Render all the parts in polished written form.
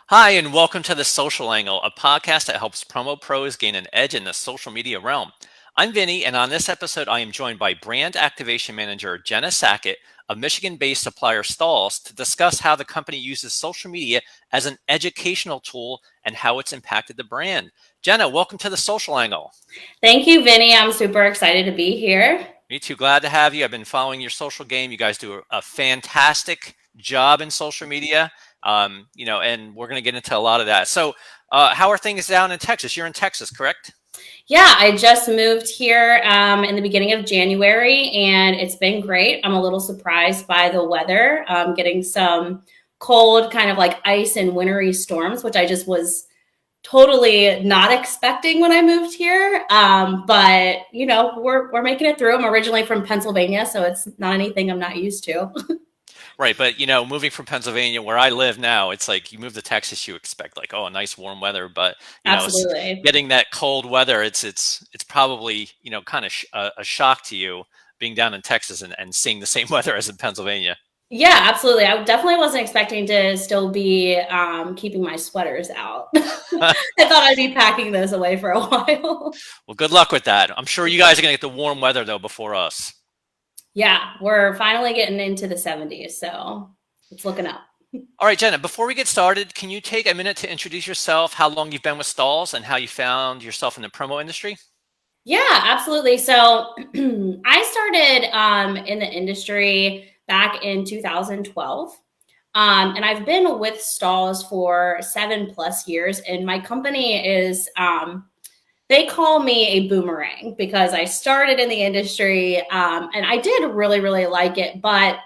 Hi, and welcome to The Social Angle, a podcast that helps promo pros gain an edge in the social media realm. I'm Vinnie, and on this episode, I am joined by Brand Activation Manager Jenna Sackett of Michigan-based supplier Stahls to discuss how the company uses social media as an educational tool and how it's impacted the brand. Jenna, welcome to The Social Angle. Thank you, Vinny. I'm super excited to be here. Me too. Glad to have you. I've been following your social game. You guys do a fantastic job in social media. And we're going to get into a lot of that. So, how are things down in Texas? You're in Texas, correct? Yeah, I just moved here in the beginning of January, and it's been great. I'm a little surprised by the weather, getting some cold, kind of like ice and wintry storms, which I just was totally not expecting when I moved here. But we're making it through. I'm originally from Pennsylvania, so it's not anything I'm not used to. Right, but moving from Pennsylvania, where I live now, it's like you move to Texas, you expect like, oh, nice warm weather, but Absolutely. getting that cold weather, it's probably kind of a shock to you being down in Texas and seeing the same weather as in Pennsylvania. Yeah, absolutely. I definitely wasn't expecting to still be keeping my sweaters out. I thought I'd be packing those away for a while. Well, good luck with that. I'm sure you guys are going to get the warm weather though before us. Yeah, we're finally getting into the 70s, so it's looking up. All right, Jenna, before we get started, can you take a minute to introduce yourself, how long you've been with Stahls, and how you found yourself in the promo industry? Yeah, absolutely. So I started in the industry back in 2012. And I've been with Stahls for 7+ years. And my company is, they call me a boomerang because I started in the industry and I did really, really like it. But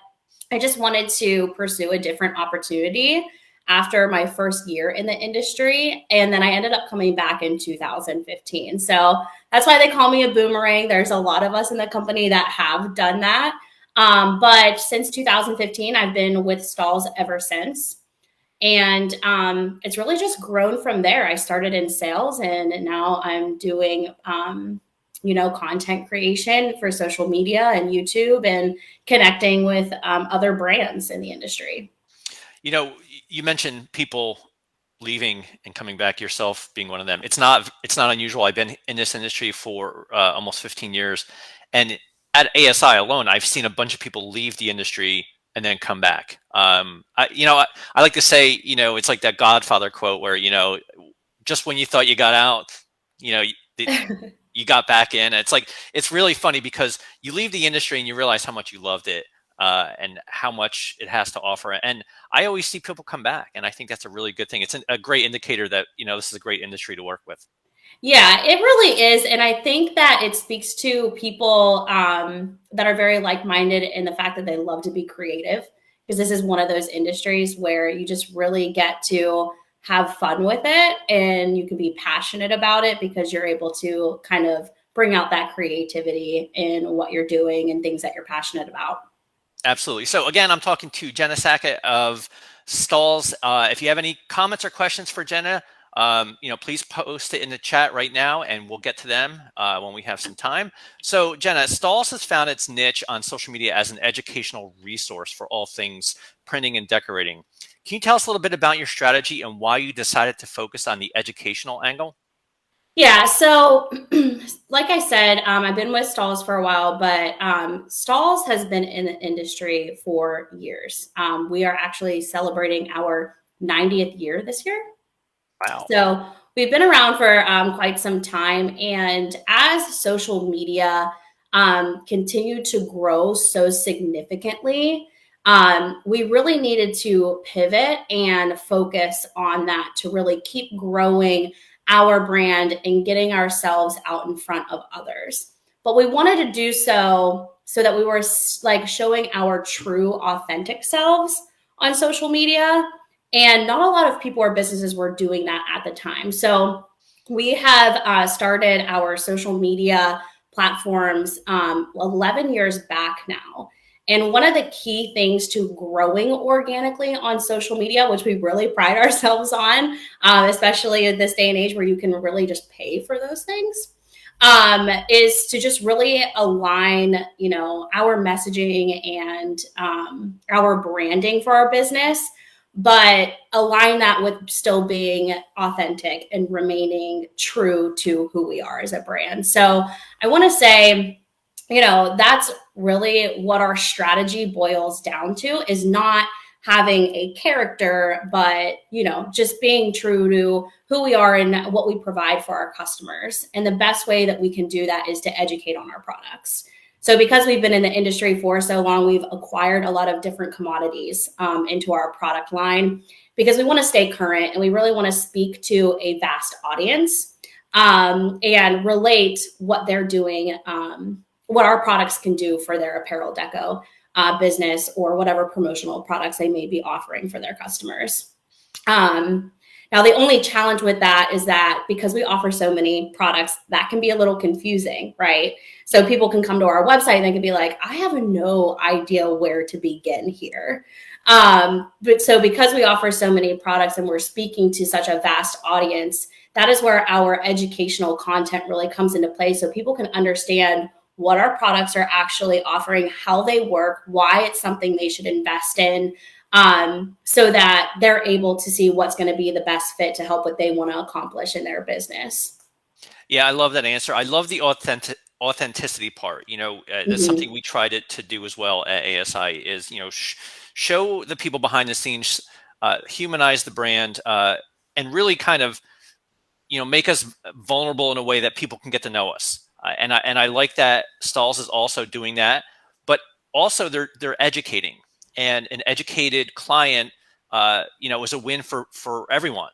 I just wanted to pursue a different opportunity after my first year in the industry. And then I ended up coming back in 2015. So that's why they call me a boomerang. There's a lot of us in the company that have done that. But since 2015, I've been with Stahls ever since. And it's really just grown from there. I started in sales and now I'm doing, content creation for social media and YouTube and connecting with other brands in the industry. You mentioned people leaving and coming back, yourself being one of them. It's not unusual. I've been in this industry for almost 15 years, and at ASI alone, I've seen a bunch of people leave the industry and then come back. I like to say, it's like that Godfather quote where, just when you thought you got out, you know, you, you got back in. It's like, it's really funny because you leave the industry and you realize how much you loved it, and how much it has to offer. And I always see people come back, and I think that's a really good thing. It's a great indicator that, this is a great industry to work with. Yeah, it really is. And I think that it speaks to people that are very like minded in the fact that they love to be creative, because this is one of those industries where you just really get to have fun with it and you can be passionate about it because you're able to kind of bring out that creativity in what you're doing and things that you're passionate about. Absolutely. So again, I'm talking to Jenna Sackett of Stahls. If you have any comments or questions for Jenna, please post it in the chat right now, and we'll get to them when we have some time. So Jenna, Stahls has found its niche on social media as an educational resource for all things printing and decorating. Can you tell us a little bit about your strategy and why you decided to focus on the educational angle? Yeah, so like I said, I've been with Stahls for a while, but Stahls has been in the industry for years. We are actually celebrating our 90th year this year. Wow. So we've been around for quite some time. And as social media continued to grow so significantly, we really needed to pivot and focus on that to really keep growing our brand and getting ourselves out in front of others. But we wanted to do so that we were like showing our true, authentic selves on social media. And not a lot of people or businesses were doing that at the time. So we have started our social media platforms 11 years back now. And one of the key things to growing organically on social media, which we really pride ourselves on, especially in this day and age where you can really just pay for those things, is to just really align, our messaging and our branding for our business but align that with still being authentic and remaining true to who we are as a brand. So I want to say, that's really what our strategy boils down to, is not having a character, but, just being true to who we are and what we provide for our customers. And the best way that we can do that is to educate on our products. So because we've been in the industry for so long, we've acquired a lot of different commodities into our product line, because we want to stay current and we really want to speak to a vast audience and relate what they're doing, what our products can do for their apparel deco business, or whatever promotional products they may be offering for their customers. Now, the only challenge with that is that because we offer so many products, that can be a little confusing, right? So people can come to our website and they can be like, I have no idea where to begin here. But so because we offer so many products and we're speaking to such a vast audience, that is where our educational content really comes into play. So people can understand what our products are actually offering, how they work, why it's something they should invest in, so that they're able to see what's going to be the best fit to help what they want to accomplish in their business. Yeah, I love that answer. I love the authenticity part. That's something we try to do as well at ASI is, show the people behind the scenes, humanize the brand, and really kind of, make us vulnerable in a way that people can get to know us. And I like that Stahls is also doing that, but also they're educating, and an educated client, is a win for everyone.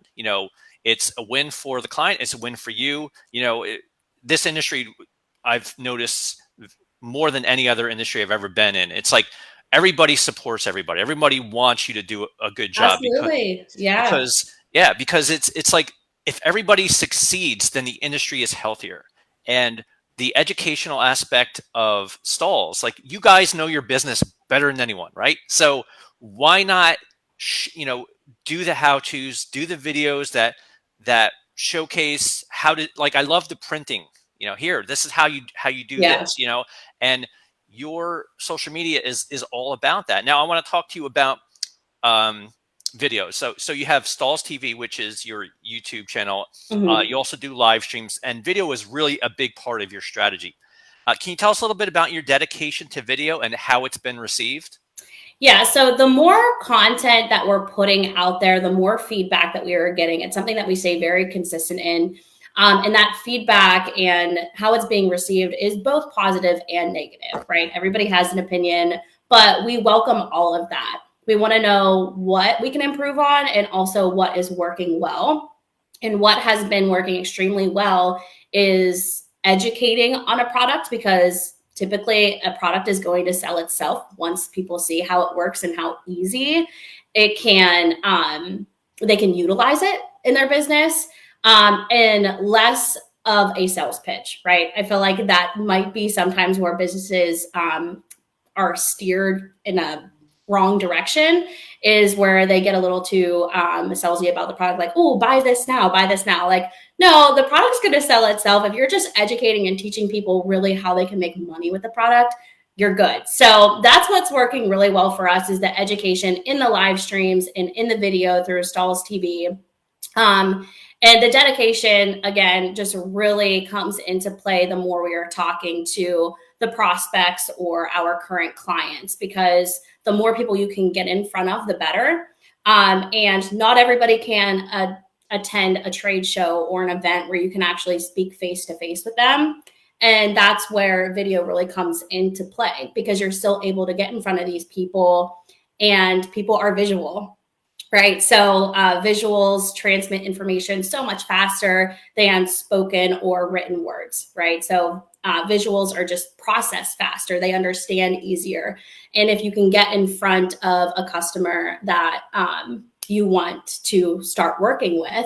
It's a win for the client. It's a win for you. This industry, I've noticed more than any other industry I've ever been in. It's like everybody supports everybody. Everybody wants you to do a good job. Absolutely. Because it's like if everybody succeeds, then the industry is healthier. And the educational aspect of Stahls, like, you guys know your business better than anyone, right? So why not, do the how-tos, do the videos that showcase how to, like, I love the printing, here, this is how you do this, and your social media is all about that. Now I want to talk to you about video. So you have Stahls TV, which is your YouTube channel. You also do live streams, and video is really a big part of your strategy. Can you tell us a little bit about your dedication to video and how it's been received? Yeah, so the more content that we're putting out there, the more feedback that we are getting. It's something that we stay very consistent in. And that feedback and how it's being received is both positive and negative, right? Everybody has an opinion, but we welcome all of that. We want to know what we can improve on and also what is working well. And what has been working extremely well is educating on a product, because typically a product is going to sell itself once people see how it works and how easy it can, they can utilize it in their business, and less of a sales pitch, right? I feel like that might be sometimes where businesses are steered in a wrong direction, is where they get a little too salesy about the product, like, oh, buy this now. Like, no, the product's going to sell itself. If you're just educating and teaching people really how they can make money with the product, you're good. So that's what's working really well for us, is the education in the live streams and in the video through Stahls TV. And the dedication, again, just really comes into play the more we are talking to the prospects or our current clients, because the more people you can get in front of, the better. And not everybody can attend a trade show or an event where you can actually speak face to face with them. And that's where video really comes into play, because you're still able to get in front of these people, and people are visual, right? So visuals transmit information so much faster than spoken or written words, right? So visuals are just processed faster. They understand easier. And if you can get in front of a customer that you want to start working with,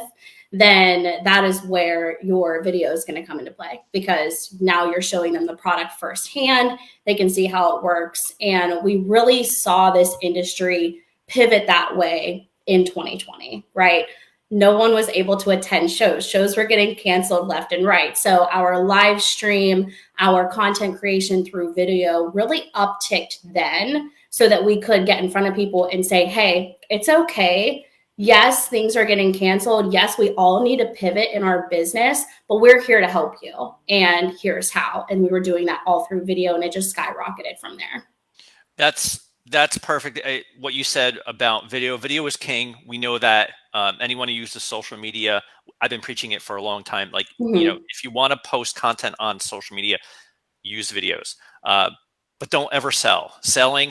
then that is where your video is going to come into play, because now you're showing them the product firsthand. They can see how it works. And we really saw this industry pivot that way in 2020, right? No one was able to attend shows. Shows were getting canceled left and right. So our live stream, our content creation through video really upticked then, so that we could get in front of people and say, hey, it's okay. Yes, things are getting canceled. Yes, we all need to pivot in our business, but we're here to help you. And here's how. And we were doing that all through video, and it just skyrocketed from there. That's perfect. What you said about video. Video is king. We know that. Anyone who uses social media, I've been preaching it for a long time. Like, if you want to post content on social media, use videos. But don't ever sell.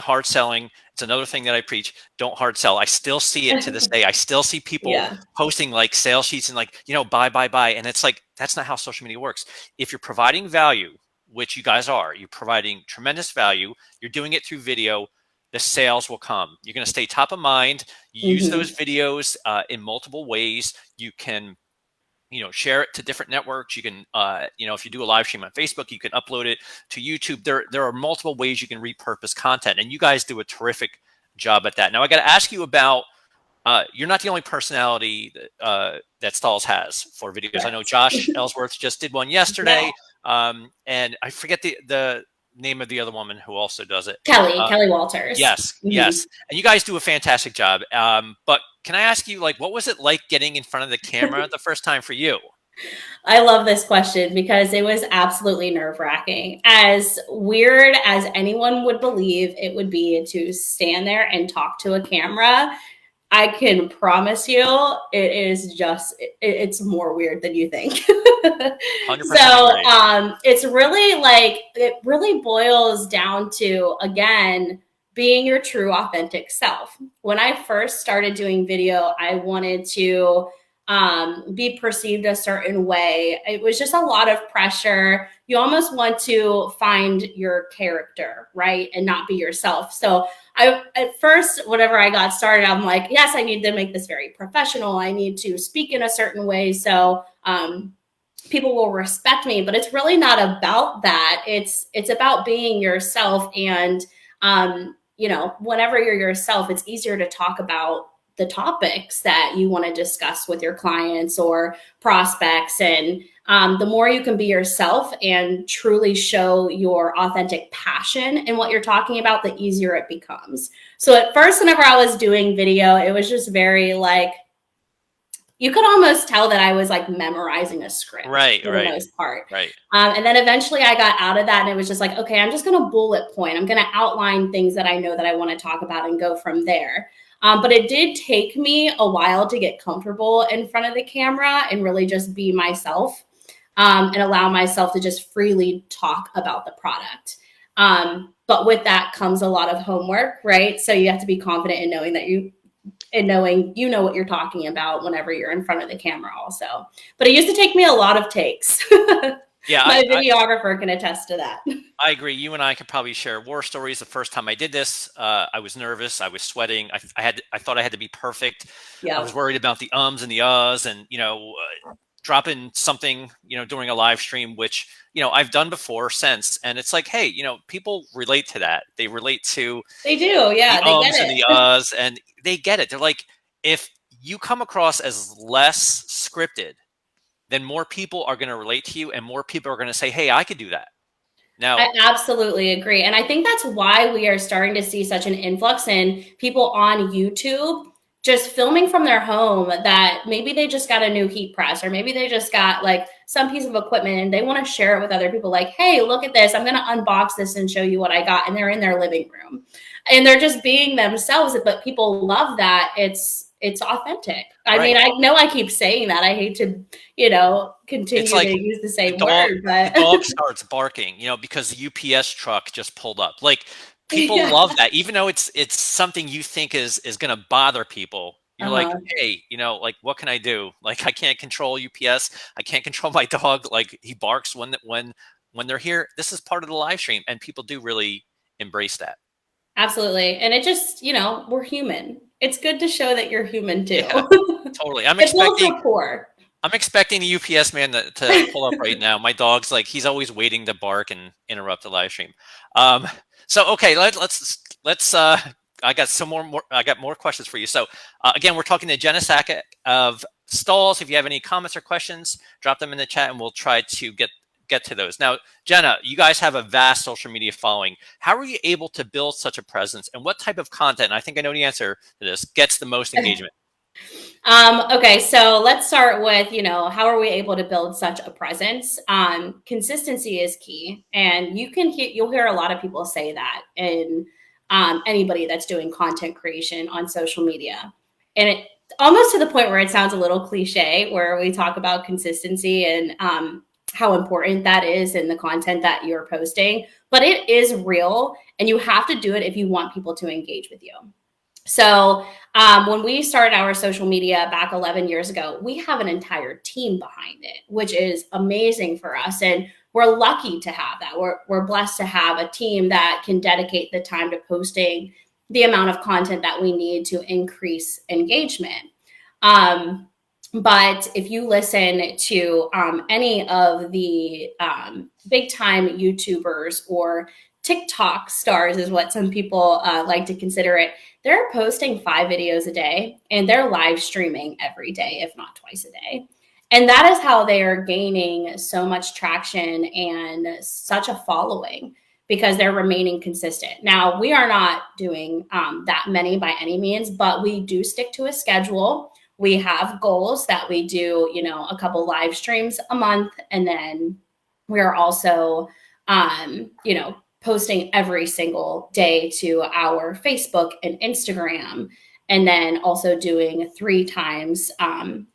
Hard selling. It's another thing that I preach. Don't hard sell. I still see it to this day. I still see people posting like sales sheets and like, buy. And it's like, that's not how social media works. If you're providing value, which you guys are, you're providing tremendous value, you're doing it through video, the sales will come. You're going to stay top of mind. You use those videos in multiple ways. You can share it to different networks. You can, if you do a live stream on Facebook, you can upload it to YouTube. There are multiple ways you can repurpose content, and you guys do a terrific job at that. Now, I got to ask you about, you're not the only personality that Stahls has for videos. Right. I know Josh Ellsworth just did one yesterday, and I forget the name of the other woman who also does it. Kelly Walters. Yes, yes. And you guys do a fantastic job. But can I ask you, what was it like getting in front of the camera the first time for you? I love this question because it was absolutely nerve-wracking. As weird as anyone would believe it would be to stand there and talk to a camera, I can promise you it is it's more weird than you think. 100% so it's really it really boils down to, again, being your true authentic self. When I first started doing video, I wanted to be perceived a certain way. It was just a lot of pressure. You almost want to find your character, right? And not be yourself. So at first, whenever I got started, I'm like, yes, I need to make this very professional. I need to speak in a certain way so people will respect me. But it's really not about that. It's about being yourself. And, whenever you're yourself, it's easier to talk about the topics that you want to discuss with your clients or prospects. And the more you can be yourself and truly show your authentic passion in what you're talking about, the easier it becomes. So at first, whenever I was doing video, it was just very you could almost tell that I was memorizing a script for the most part. Right. And then eventually I got out of that, and it was just okay, I'm just going to bullet point. I'm going to outline things that I know that I want to talk about and go from there. But it did take me a while to get comfortable in front of the camera and really just be myself and allow myself to just freely talk about the product. But with that comes a lot of homework, right? So you have to be confident in knowing that you know what you're talking about whenever you're in front of the camera also. But it used to take me a lot of takes. Yeah, my videographer can attest to that. I agree. You and I could probably share war stories. The first time I did this, I was nervous. I was sweating. I thought I had to be perfect. Yeah. I was worried about the ums and the uhs, and dropping something during a live stream, which I've done before since, and it's hey, people relate to that. They relate to they do, yeah. The ums and the uhs, and they get it. They're like, if you come across as less scripted, then more people are going to relate to you, and more people are going to say, hey, I could do that. Now, I absolutely agree. And I think that's why we are starting to see such an influx in people on YouTube just filming from their home, that maybe they just got a new heat press, or maybe they just got some piece of equipment and they want to share it with other people. Hey, look at this. I'm going to unbox this and show you what I got. And they're in their living room and they're just being themselves. But people love that. It's authentic. I mean, I know I keep saying that. I hate to, continue to use the same word. But the dog starts barking, because the UPS truck just pulled up. People love that, even though it's something you think is going to bother people. You're hey, what can I do? I can't control UPS. I can't control my dog. He barks when they're here. This is part of the live stream, and people do really embrace that. Absolutely. And it just, we're human. It's good to show that you're human too. Yeah, totally. I'm expecting the UPS man to pull up right now. My dog's he's always waiting to bark and interrupt the live stream. So, okay, let's I got more questions for you. So again, we're talking to Jenna Sackett of Stahls. If you have any comments or questions, drop them in the chat and we'll try to get get to those. Now, Jenna, you guys have a vast social media following. How are you able to build such a presence, and what type of content, and I think I know the answer to this, gets the most engagement? Okay, so let's start with, how are we able to build such a presence? Consistency is key, and you'll hear a lot of people say that in anybody that's doing content creation on social media, and it almost to the point where it sounds a little cliche, where we talk about consistency and how important that is in the content that you're posting, but it is real, and you have to do it if you want people to engage with you. So when we started our social media back 11 years ago, we have an entire team behind it, which is amazing for us. And we're lucky to have that. We're blessed to have a team that can dedicate the time to posting the amount of content that we need to increase engagement. But if you listen to any of the big time YouTubers or TikTok stars is what some people like to consider it. They're posting 5 videos a day and they're live streaming every day, if not twice a day. And that is how they are gaining so much traction and such a following, because they're remaining consistent. Now, we are not doing that many by any means, but we do stick to a schedule. We have goals that we do, a couple live streams a month. And then we are also, posting every single day to our Facebook and Instagram, and then also doing 3 times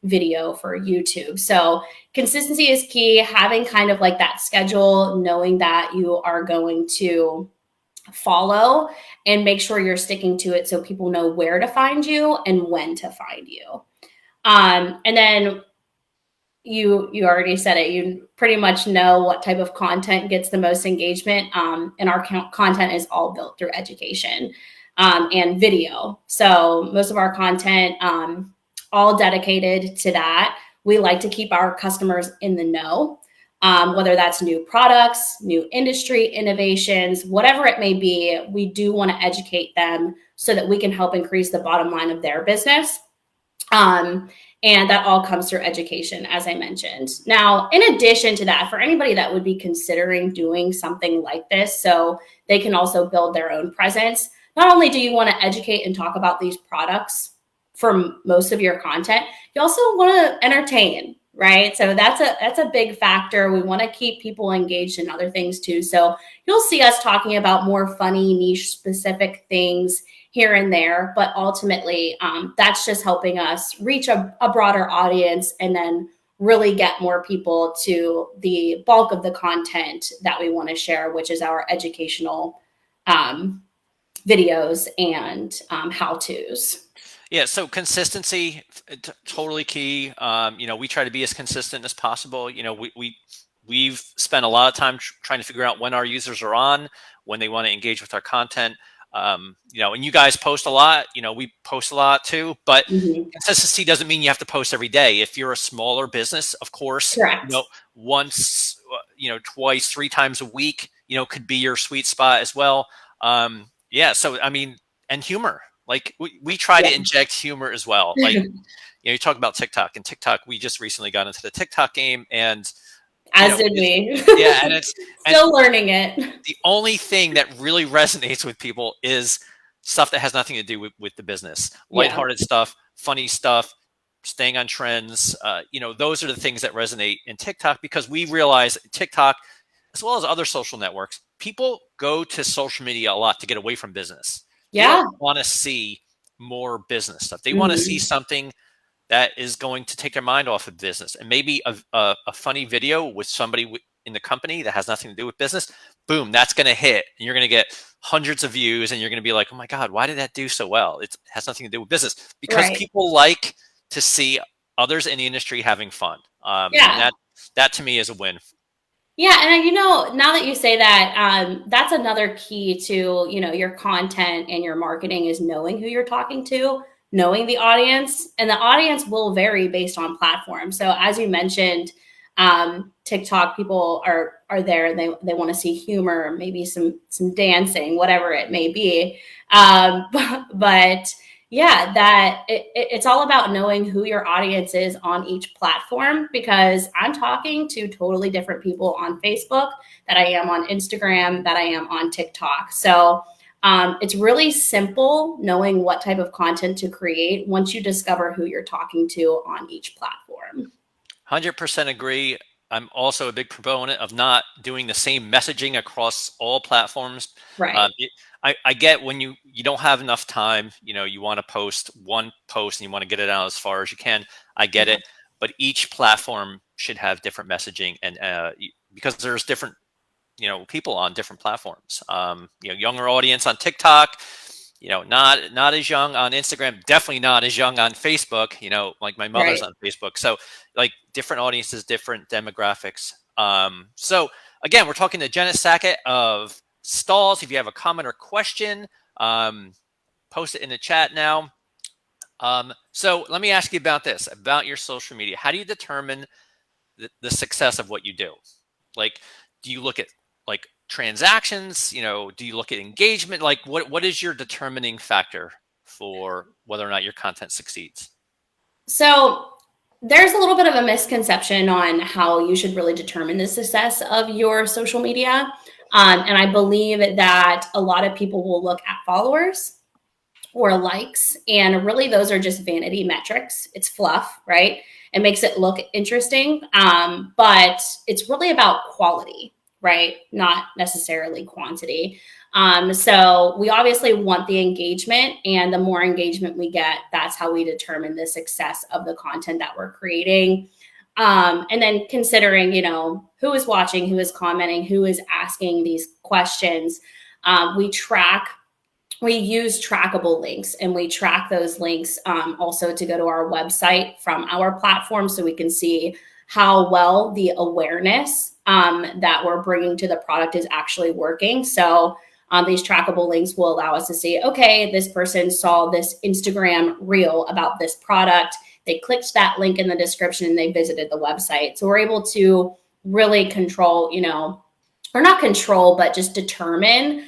video for YouTube. So consistency is key, having kind of like that schedule, knowing that you are going to follow and make sure you're sticking to it so people know where to find you and when to find you. And then you already said it. You pretty much know what type of content gets the most engagement. And our content is all built through education and video. So most of our content, all dedicated to that. We like to keep our customers in the know, whether that's new products, new industry innovations, whatever it may be. We do want to educate them so that we can help increase the bottom line of their business. And that all comes through education, as I mentioned. Now, in addition to that, for anybody that would be considering doing something like this, so they can also build their own presence, not only do you want to educate and talk about these products for most of your content, you also want to entertain, right? So that's a big factor. We want to keep people engaged in other things too. So you'll see us talking about more funny, niche specific things here and there, but ultimately that's just helping us reach a broader audience and then really get more people to the bulk of the content that we want to share, which is our educational videos and how-tos. Yeah, so consistency, totally key. We try to be as consistent as possible. We've spent a lot of time trying to figure out when our users are on, when they want to engage with our content. And you guys post a lot, we post a lot too, but consistency doesn't mean you have to post every day. If you're a smaller business, of course, Correct. Once, twice, 3 times a week, could be your sweet spot as well. So, and humor, like we try to inject humor as well. Like, you talk about TikTok, and TikTok, we just recently got into the TikTok game, and as did we. Yeah, and it's still learning it. The only thing that really resonates with people is stuff that has nothing to do with the business. Lighthearted stuff, funny stuff, staying on trends. Those are the things that resonate in TikTok, because we realize TikTok, as well as other social networks, people go to social media a lot to get away from business. Yeah. They don't want to see more business stuff. They want to see something that is going to take their mind off of business, and maybe a funny video with somebody in the company that has nothing to do with business. Boom, that's going to hit, and you're going to get hundreds of views, and you're going to be like, oh my God, why did that do so well? It has nothing to do with business, because people like to see others in the industry having fun. And that to me is a win. Yeah. And now that you say that, that's another key to, your content and your marketing is knowing who you're talking to, knowing the audience, and the audience will vary based on platform. So as you mentioned, TikTok, people are there and they want to see humor, maybe some dancing, whatever it may be. But Yeah, that it's all about knowing who your audience is on each platform, because I'm talking to totally different people on Facebook that I am on Instagram, that I am on TikTok. So it's really simple knowing what type of content to create once you discover who you're talking to on each platform. 100% agree. I'm also a big proponent of not doing the same messaging across all platforms. Right. I get when you don't have enough time, you want to post one post and you want to get it out as far as you can. I get Yeah. it, but each platform should have different messaging, and because there's different people on different platforms. Younger audience on TikTok, not as young on Instagram, definitely not as young on Facebook. Like my mother's Right. on Facebook, so like different audiences, different demographics. So again, we're talking to Jenna Sackett of Stahls. If you have a comment or question, um, post it in the chat now. So let me ask you about this, about your social media. How do you determine the success of what you do? Like, do you look at like transactions? Do you look at engagement? Like, what is your determining factor for whether or not your content succeeds? So there's a little bit of a misconception on how you should really determine the success of your social media. And I believe that a lot of people will look at followers or likes, and really those are just vanity metrics. It's fluff, right? It makes it look interesting, but it's really about quality, right? Not necessarily quantity. So we obviously want the engagement, and the more engagement we get, that's how we determine the success of the content that we're creating. And then considering, who is watching, who is commenting, who is asking these questions. We track We use trackable links, and we track those links also to go to our website from our platform, so we can see how well the awareness that we're bringing to the product is actually working. So these trackable links will allow us to see, okay, this person saw this Instagram reel about this product, they clicked that link in the description, and they visited the website. So we're able to really control, or not control, but just determine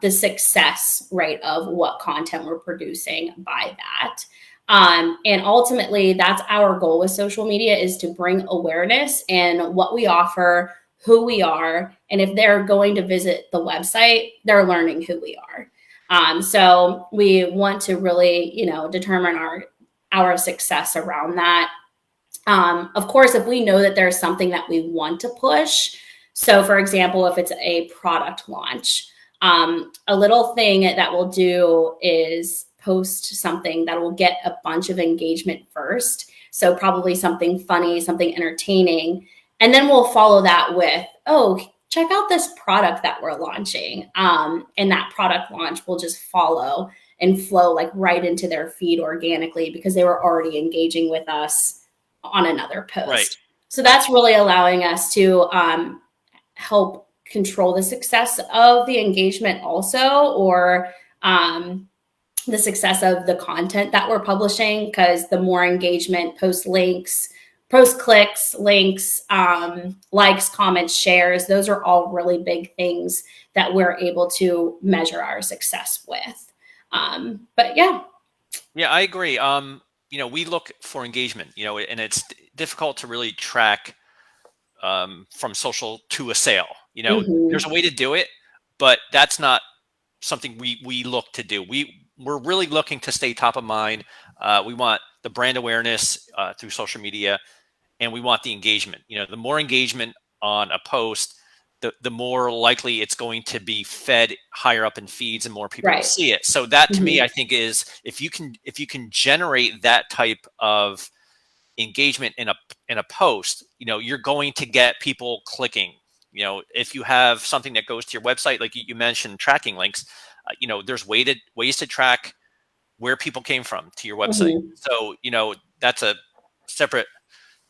the success rate of what content we're producing by that. And ultimately, that's our goal with social media, is to bring awareness in what we offer, who we are. And if they're going to visit the website, they're learning who we are. So we want to really, determine our success around that. Of course, if we know that there's something that we want to push, so for example, if it's a product launch, a little thing that we'll do is post something that will get a bunch of engagement first. So probably something funny, something entertaining. And then we'll follow that with, oh, check out this product that we're launching. And that product launch will just follow and flow like right into their feed organically, because they were already engaging with us on another Right. post. So that's really allowing us to help control the success of the engagement also, or the success of the content that we're publishing, because the more engagement, post clicks, links, likes, comments, shares, those are all really big things that we're able to measure our success with. But yeah. Yeah, I agree. We look for engagement, and it's difficult to really track from social to a sale. There's a Mm-hmm. way to do it, but that's not something we look to do. We're really looking to stay top of mind. We want the brand awareness through social media, and we want the engagement. The more engagement on a post, the more likely it's going to be fed higher up in feeds, and more people will Right. see it. So that, to me, Mm-hmm. I think, is if you can generate that type of engagement in a post, you're going to get people clicking. If you have something that goes to your website, like you mentioned, tracking links, there's ways to track where people came from to your website. Mm-hmm. So that's a separate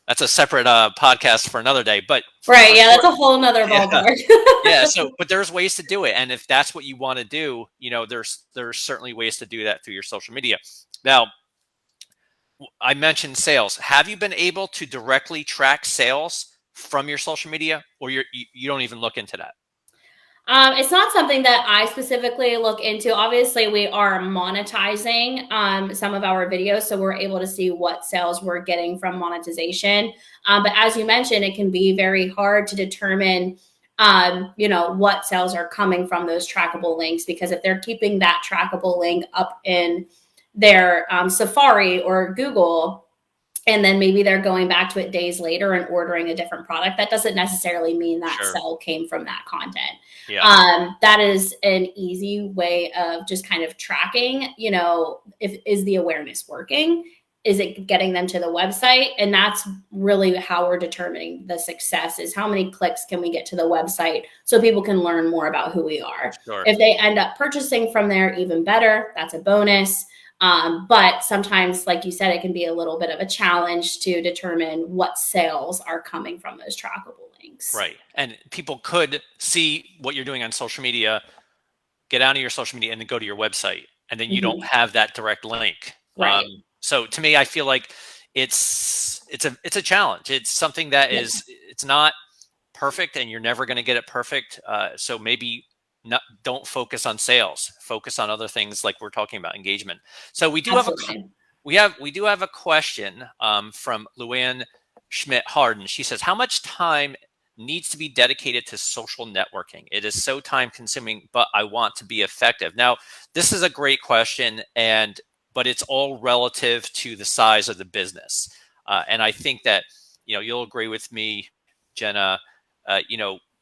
podcast for another day. But Right. for Yeah, sure, that's a whole nother yeah, ballpark. yeah. So, but there's ways to do it, and if that's what you want to do, there's certainly ways to do that through your social media. Now, I mentioned sales. Have you been able to directly track sales from your social media, or you don't even look into that? It's not something that I specifically look into. Obviously, we are monetizing some of our videos, so we're able to see what sales we're getting from monetization. But as you mentioned, it can be very hard to determine, what sales are coming from those trackable links, because if they're keeping that trackable link up in their Safari or Google, and then maybe they're going back to it days later and ordering a different product, that doesn't necessarily mean that Sure. sale came from that content. Yeah. That is an easy way of just kind of tracking, if is the awareness working? Is it getting them to the website? And that's really how we're determining the success, is how many clicks can we get to the website so people can learn more about who we are. Sure. If they end up purchasing from there, even better, that's a bonus. But sometimes, like you said, it can be a little bit of a challenge to determine what sales are coming from those trackable links. Right. And people could see what you're doing on social media, get out of your social media, and then go to your website, and then you don't Mhm. have that direct link. Right. So to me, I feel like it's a challenge. It's something that Yeah, it's not perfect, and you're never going to get it perfect. So maybe don't focus on sales. Focus on other things like we're talking about, engagement. So absolutely. we do have a question from Luann Schmidt Harden. She says, "How much time needs to be dedicated to social networking? It is so time consuming, but I want to be effective." Now, this is a great question, but it's all relative to the size of the business. And I think that you'll agree with me, Jenna.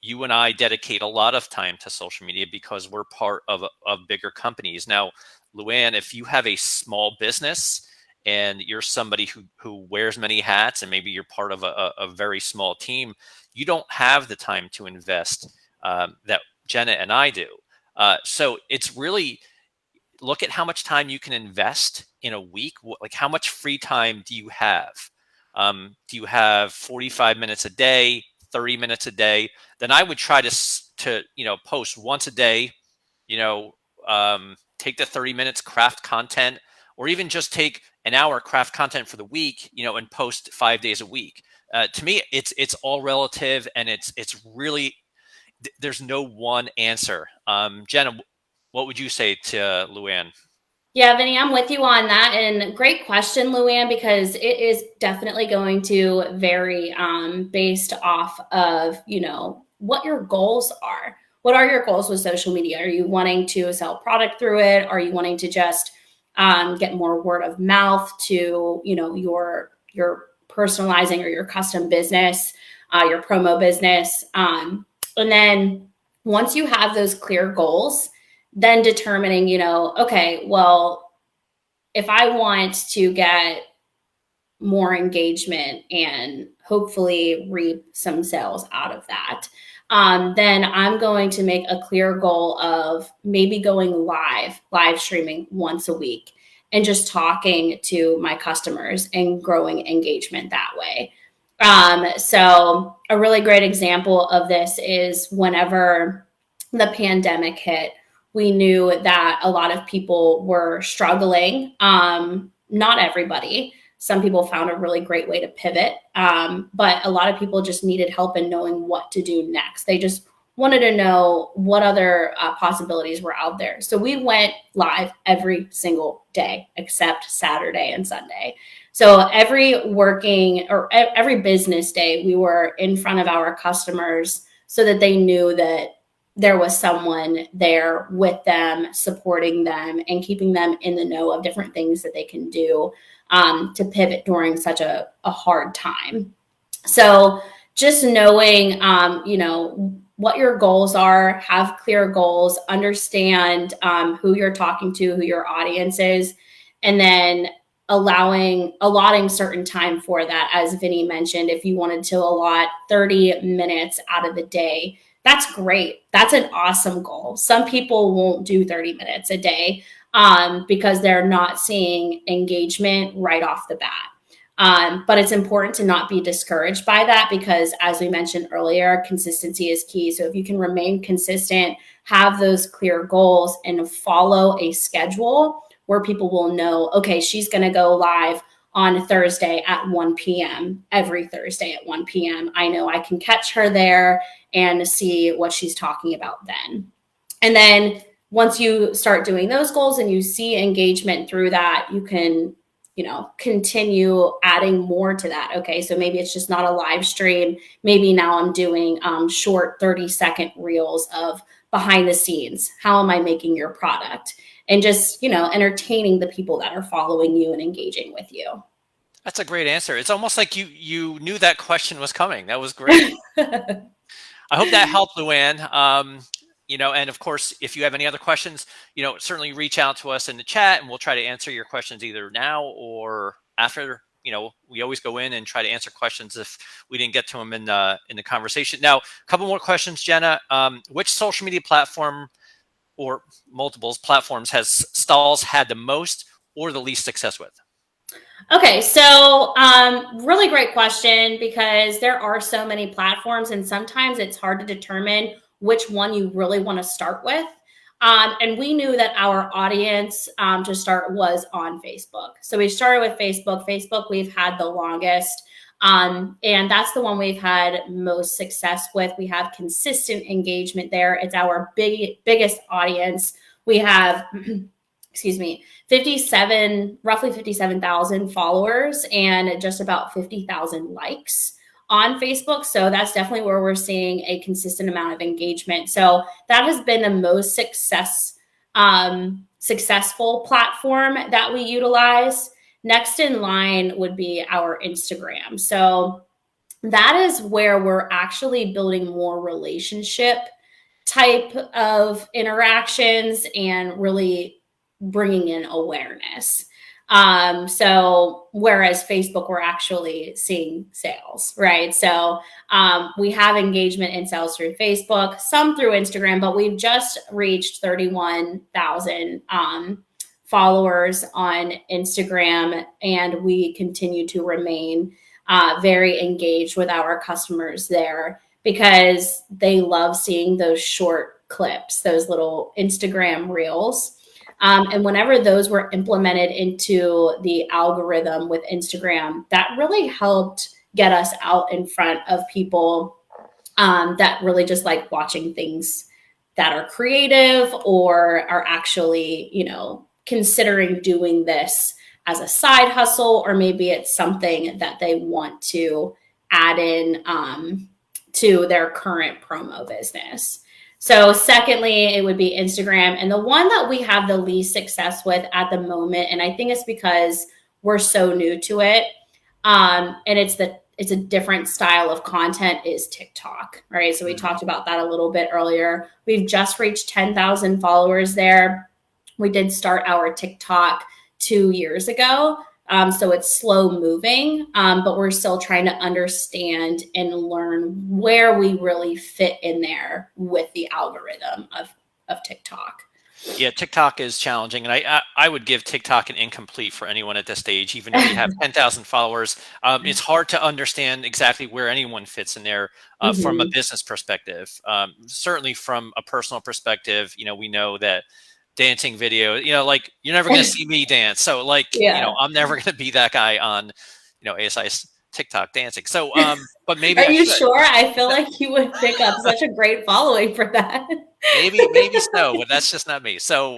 You and I dedicate a lot of time to social media because we're part of bigger companies. Now, Luann, if you have a small business and you're somebody who wears many hats, and maybe you're part of a very small team, you don't have the time to invest that Jenna and I do. So it's really, look at how much time you can invest in a week. Like, how much free time do you have? Do you have 45 minutes a day, 30 minutes a day? Then I would try to post once a day. You know, take the 30 minutes, craft content, or even just take an hour, craft content for the week. And post 5 days a week. To me, it's all relative, and it's really, there's no one answer. Jenna, what would you say to Luann? Yeah, Vinny, I'm with you on that. And great question, Luann, because it is definitely going to vary based off of, what your goals are. What are your goals with social media? Are you wanting to sell product through it? Are you wanting to just get more word of mouth to, your personalizing or your custom business, your promo business? And then once you have those clear goals, then determining, okay, well, if I want to get more engagement and hopefully reap some sales out of that, then I'm going to make a clear goal of maybe going live streaming once a week and just talking to my customers and growing engagement that way. So a really great example of this is whenever the pandemic hit, we knew that a lot of people were struggling. Not everybody. Some people found a really great way to pivot, but a lot of people just needed help in knowing what to do next. They just wanted to know what other possibilities were out there. So we went live every single day except Saturday and Sunday. So every business day, we were in front of our customers so that they knew that there was someone there with them, supporting them and keeping them in the know of different things that they can do to pivot during such a hard time. So just knowing, what your goals are, have clear goals, understand who you're talking to, who your audience is, and then allotting certain time for that. As Vinny mentioned, if you wanted to allot 30 minutes out of the day, that's great. That's an awesome goal. Some people won't do 30 minutes a day because they're not seeing engagement right off the bat. But it's important to not be discouraged by that because, as we mentioned earlier, consistency is key. So if you can remain consistent, have those clear goals, and follow a schedule where people will know, okay, she's going to go live on Thursday at 1 p.m. Every Thursday at 1 p.m. I know I can catch her there and see what she's talking about then. And then once you start doing those goals and you see engagement through that, you can, continue adding more to that. Okay, so maybe it's just not a live stream. Maybe now I'm doing short 30-second reels of behind the scenes. How am I making your product? And just, entertaining the people that are following you and engaging with you. That's a great answer. It's almost like you knew that question was coming. That was great. I hope that helped, Luann. And of course, if you have any other questions, certainly reach out to us in the chat and we'll try to answer your questions either now or after. We always go in and try to answer questions if we didn't get to them in the conversation. Now, a couple more questions, Jenna. Which social media platform or multiples platforms has Stahls had the most or the least success with? Okay, so really great question, because there are so many platforms and sometimes it's hard to determine which one you really want to start with. And we knew that our audience to start was on Facebook. So we started with Facebook. Facebook we've had the longest, and that's the one we've had most success with. We have consistent engagement there. It's our biggest audience. We have roughly 57,000 followers and just about 50,000 likes on Facebook. So that's definitely where we're seeing a consistent amount of engagement. So that has been the most successful platform that we utilize. Next in line would be our Instagram. So that is where we're actually building more relationship type of interactions and really bringing in awareness. So whereas Facebook, we're actually seeing sales, right? So we have engagement in sales through Facebook, some through Instagram, but we've just reached 31,000 followers on Instagram, and we continue to remain very engaged with our customers there because they love seeing those short clips, those little Instagram reels. And whenever those were implemented into the algorithm with Instagram, that really helped get us out in front of people that really just like watching things that are creative or are actually, considering doing this as a side hustle, or maybe it's something that they want to add in to their current promo business. So secondly, it would be Instagram. And the one that we have the least success with at the moment, and I think it's because we're so new to it, and it's a different style of content, is TikTok, right? So we talked about that a little bit earlier. We've just reached 10,000 followers there. We did start our TikTok 2 years ago. So it's slow moving, but we're still trying to understand and learn where we really fit in there with the algorithm of TikTok. Yeah, TikTok is challenging, and I would give TikTok an incomplete for anyone at this stage, even though you have 10,000 followers. It's hard to understand exactly where anyone fits in there from a business perspective. Certainly from a personal perspective, we know that dancing video, like you're never going to see me dance. So I'm never going to be that guy on, ASI's TikTok dancing. So, but maybe Are I you should. sure? I feel like you would pick up such a great following for that. maybe so, but that's just not me. So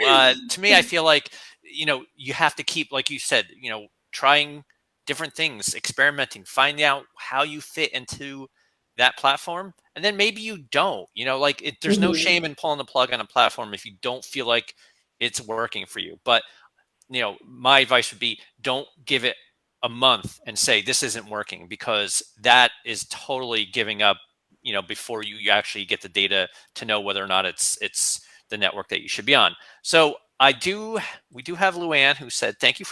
to me, I feel like, you have to keep, like you said, trying different things, experimenting, finding out how you fit into that platform. And then maybe you don't, there's no shame in pulling the plug on a platform if you don't feel like it's working for you. But, my advice would be, don't give it a month and say this isn't working, because that is totally giving up, before you actually get the data to know whether or not it's the network that you should be on. So we do have Luann who said, thank you.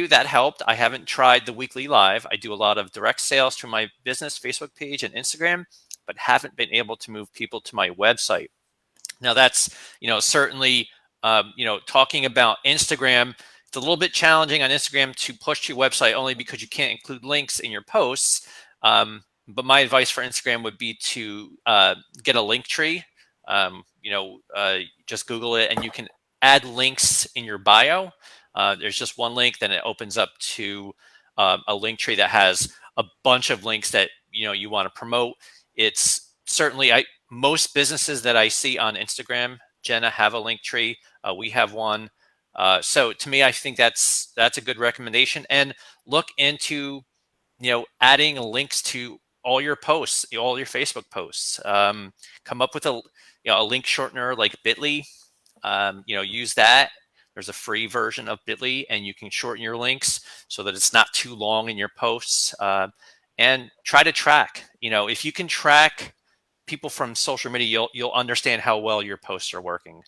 That helped. I haven't tried the weekly live. I do a lot of direct sales through my business Facebook page and Instagram, but haven't been able to move people to my website. Now that's, certainly, talking about Instagram, it's a little bit challenging on Instagram to push to your website only because you can't include links in your posts. But my advice for Instagram would be to get a link tree. Just Google it and you can add links in your bio. There's just one link, then it opens up to a link tree that has a bunch of links that you want to promote. It's certainly most businesses that I see on Instagram, Jenna, have a link tree. We have one. So to me, I think that's a good recommendation. And look into adding links to all your posts, all your Facebook posts. Come up with a link shortener like Bitly. Use that. There's a free version of Bitly, and you can shorten your links so that it's not too long in your posts. And try to track. If you can track people from social media, you'll understand how well your posts are working.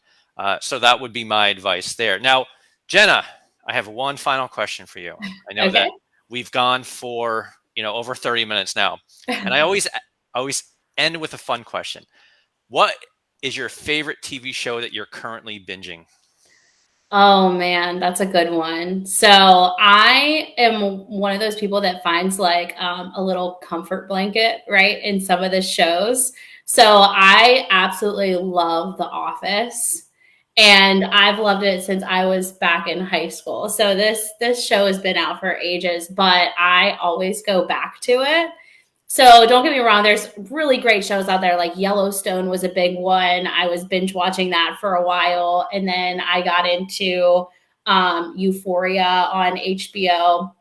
So that would be my advice there. Now, Jenna, I have one final question for you. I know Okay. that we've gone for over 30 minutes now, and I always end with a fun question. What is your favorite TV show that you're currently binging? Oh man, that's a good one. So I am one of those people that finds like a little comfort blanket, right, in some of the shows. So I absolutely love The Office, and I've loved it since I was back in high school. So this show has been out for ages, but I always go back to it. So don't get me wrong, there's really great shows out there. Like Yellowstone was a big one. I was binge watching that for a while. And then I got into Euphoria on HBO.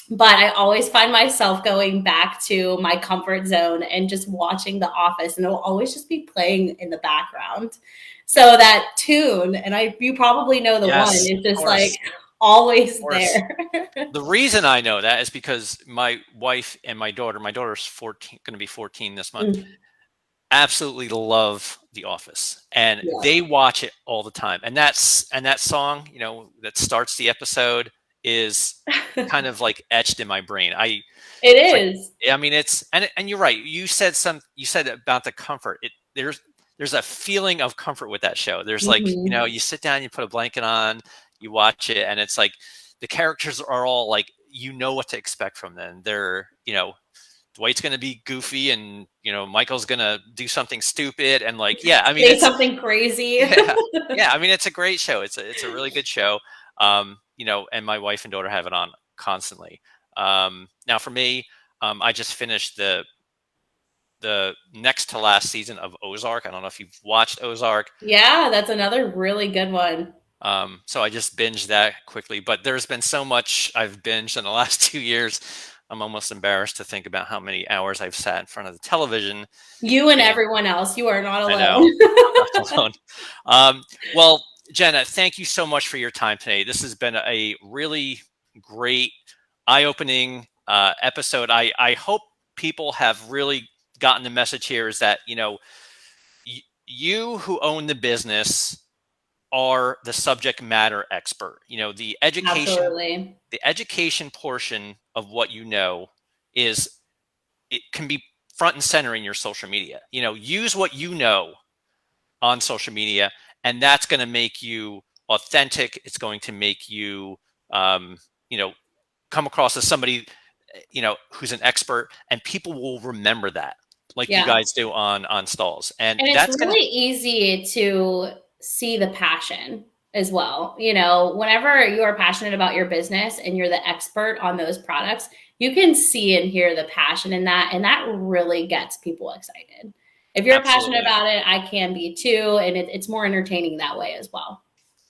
But I always find myself going back to my comfort zone and just watching The Office. And it'll always just be playing in the background. So that tune, and you probably know the one, Yes, is of just like course, of always course. there. The reason I know that is because my wife and my daughter's 14, going to be 14 this month, Mm, absolutely love The Office, and yeah, they watch it all the time. And that song, that starts the episode is kind of like etched in my brain. it It's like, is. I mean, and you're right. You said about the comfort. There's a feeling of comfort with that show. There's like, Mhm. you sit down, you put a blanket on, you watch it, and it's like the characters are all like, what to expect from them. They're, Dwight's going to be goofy, and Michael's going to do something stupid, and like, yeah, I mean, Say it's something crazy. yeah, yeah, I mean, it's a great show. It's a really good show. And my wife and daughter have it on constantly. Now for me, I just finished the next to last season of Ozark. I don't know if you've watched Ozark. Yeah, that's another really good one. So I just binged that quickly, but there's been so much I've binged in the last 2 years. I'm almost embarrassed to think about how many hours I've sat in front of the television. You and And everyone else, you are not I know alone. I'm not alone. Well, Jenna, thank you so much for your time today. This has been a really great, eye-opening episode. I hope people have really gotten the message here is that you who own the business are the subject matter expert. Absolutely. The education portion of what is it can be front and center in your social media. Use what you know on social media, and that's going to make you authentic. It's going to make you, um, you know, come across as somebody, who's an expert, and people will remember that, like you Yeah. guys do on Stahls, and And it's that's gonna really easy to see the passion as well. You know, whenever you are passionate about your business and you're the expert on those products, you can see and hear the passion in that. And that really gets people excited. If you're passionate absolutely. about it, I can be too. And it's more entertaining that way as well.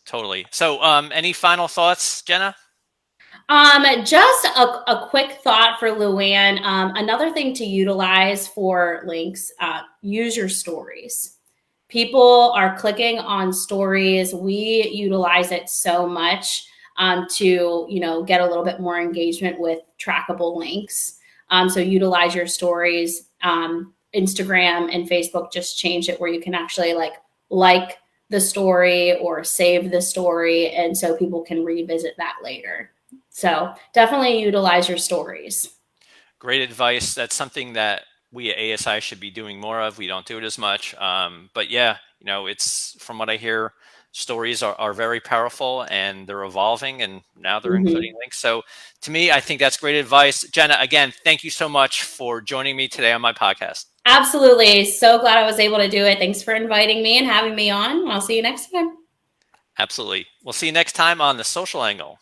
Totally. So, any final thoughts, Jenna? Just a quick thought for Luann. Another thing to utilize for links, use your stories. People are clicking on stories. We utilize it so much to, get a little bit more engagement with trackable links. So utilize your stories. Instagram and Facebook just changed it where you can actually like the story or save the story, and so people can revisit that later. So definitely utilize your stories. Great advice. That's something that we at ASI should be doing more of. We don't do it as much. But yeah, it's from what I hear, stories are very powerful, and they're evolving, and now they're including Mhm. links. So to me, I think that's great advice. Jenna, again, thank you so much for joining me today on my podcast. Absolutely. So glad I was able to do it. Thanks for inviting me and having me on. I'll see you next time. Absolutely. We'll see you next time on The Social Angle.